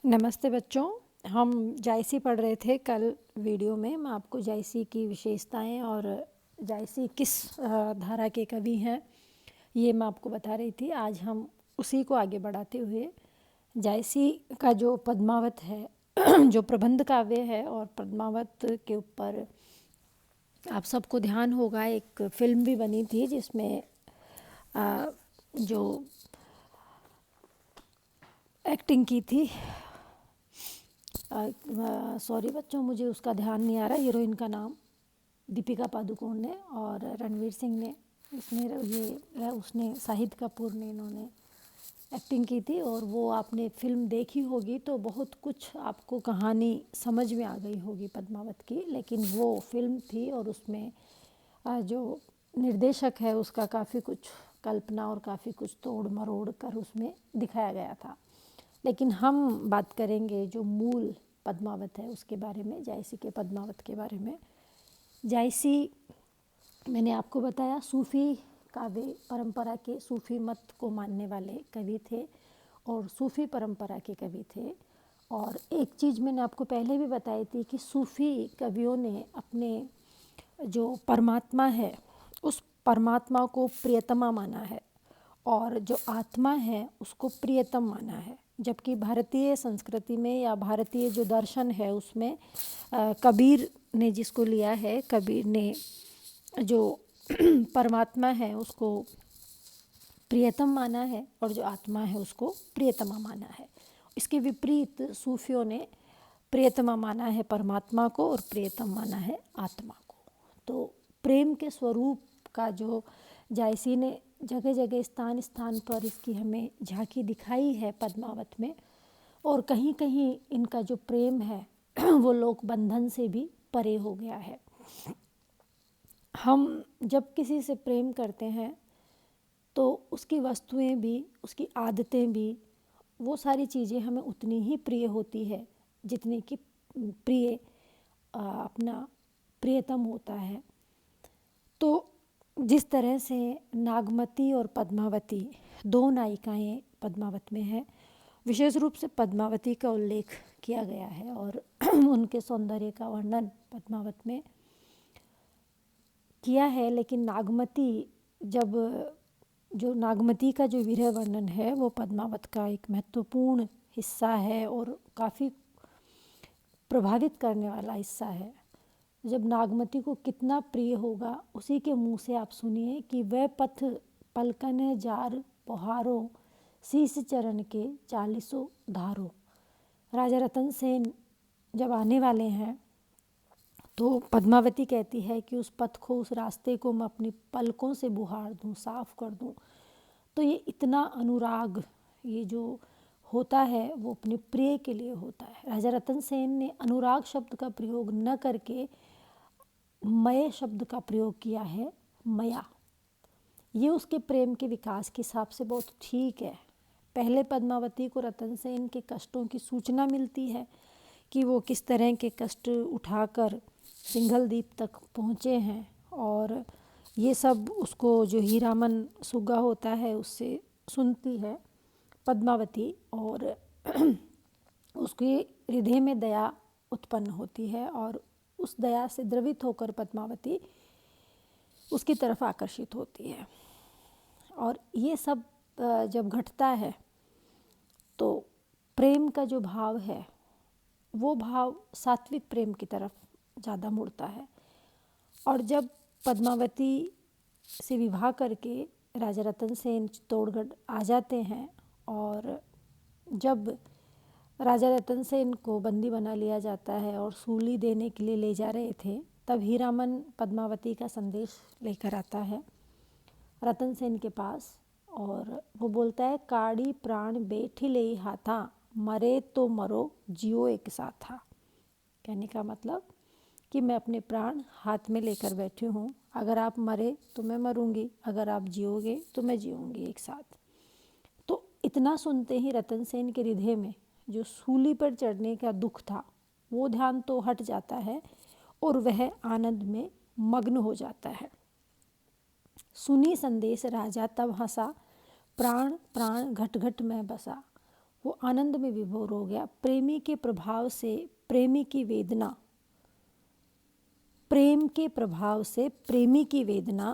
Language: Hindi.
नमस्ते बच्चों। हम जायसी पढ़ रहे थे कल वीडियो में। मैं आपको जायसी की विशेषताएं और जायसी किस धारा के कवि हैं ये मैं आपको बता रही थी। आज हम उसी को आगे बढ़ाते हुए जायसी का जो पद्मावत है जो प्रबंध काव्य है, और पद्मावत के ऊपर आप सबको ध्यान होगा एक फिल्म भी बनी थी जिसमें जो एक्टिंग की थी, सॉरी बच्चों मुझे उसका ध्यान नहीं आ रहा, हीरोइन का नाम दीपिका पादुकोण ने और रणवीर सिंह ने उसने शाहिद कपूर ने इन्होंने एक्टिंग की थी। और वो आपने फिल्म देखी होगी तो बहुत कुछ आपको कहानी समझ में आ गई होगी पद्मावत की। लेकिन वो फिल्म थी और उसमें जो निर्देशक है उसका काफ़ी कुछ कल्पना और काफ़ी कुछ तोड़ मरोड़ कर उसमें दिखाया गया था। लेकिन हम बात करेंगे जो मूल पद्मावत है उसके बारे में, जायसी के पद्मावत के बारे में। जायसी मैंने आपको बताया सूफ़ी काव्य परंपरा के, सूफ़ी मत को मानने वाले कवि थे और सूफ़ी परंपरा के कवि थे। और एक चीज़ मैंने आपको पहले भी बताई थी कि सूफ़ी कवियों ने अपने जो परमात्मा है उस परमात्मा को प्रियतमा माना है और जो आत्मा है उसको प्रियतम माना है। जबकि भारतीय संस्कृति में या भारतीय जो दर्शन है उसमें कबीर ने जिसको लिया है, कबीर ने जो परमात्मा है उसको प्रियतम माना है और जो आत्मा है उसको प्रियतमा माना है। इसके विपरीत सूफियों ने प्रियतमा माना है परमात्मा को और प्रियतम माना है आत्मा को। तो प्रेम के स्वरूप का जो जायसी ने जगह जगह स्थान स्थान पर इसकी हमें झांकी दिखाई है पद्मावत में। और कहीं कहीं इनका जो प्रेम है वो लोक बंधन से भी परे हो गया है। हम जब किसी से प्रेम करते हैं तो उसकी वस्तुएं भी, उसकी आदतें भी, वो सारी चीज़ें हमें उतनी ही प्रिय होती है जितनी कि प्रिय अपना प्रियतम होता है। तो जिस तरह से नागमती और पद्मावती दो नायिकाएं पद्मावत में हैं, विशेष रूप से पद्मावती का उल्लेख किया गया है और उनके सौंदर्य का वर्णन पद्मावत में किया है। लेकिन नागमती जो नागमती का जो विरह वर्णन है वो पद्मावत का एक महत्वपूर्ण हिस्सा है और काफ़ी प्रभावित करने वाला हिस्सा है। जब नागमती को कितना प्रिय होगा उसी के मुंह से आप सुनिए कि वह पथ पलकन जार पहारो शीश चरण के 40 धारो। राजा रतन सेन जब आने वाले हैं तो पद्मावती कहती है कि उस पथ को, उस रास्ते को मैं अपनी पलकों से बुहार दूं, साफ कर दूं। तो ये इतना अनुराग ये जो होता है वो अपने प्रिय के लिए होता है। राजा रतन सेन ने अनुराग शब्द का प्रयोग न करके मय शब्द का प्रयोग किया है, मया। ये उसके प्रेम के विकास के हिसाब से बहुत ठीक है। पहले पद्मावती को रतन सेन के कष्टों की सूचना मिलती है कि वो किस तरह के कष्ट उठाकर सिंघल द्वीप तक पहुँचे हैं, और ये सब उसको जो हीरामन सुग्गा होता है उससे सुनती है पद्मावती, और उसके हृदय में दया उत्पन्न होती है और उस दया से द्रवित होकर पद्मावती उसकी तरफ आकर्षित होती है। और ये सब जब घटता है तो प्रेम का जो भाव है वो भाव सात्विक प्रेम की तरफ ज़्यादा मुड़ता है। और जब पद्मावती से विवाह करके राजा रतन सेन चित्तौड़गढ़ आ जाते हैं और जब राजा रतन सेन को बंदी बना लिया जाता है और सूली देने के लिए ले जा रहे थे, तब हीरामन पद्मावती का संदेश लेकर आता है रतन सेन के पास और वो बोलता है, काड़ी प्राण बेठी ले हाथा मरे तो मरो जियो एक साथा। कहने का मतलब कि मैं अपने प्राण हाथ में लेकर बैठी हूँ, अगर आप मरे तो मैं मरूंगी, अगर आप जियोगे तो मैं जीऊँगी एक साथ। तो इतना सुनते ही रतन सेन के हृदय में जो सूली पर चढ़ने का दुख था वो ध्यान तो हट जाता है और वह आनंद में मग्न हो जाता है। सुनी संदेश राजा तब हंसा, प्राण प्राण घट घट में बसा। वो आनंद में विभोर हो गया। प्रेमी के प्रभाव से प्रेमी की वेदना, प्रेम के प्रभाव से प्रेमी की वेदना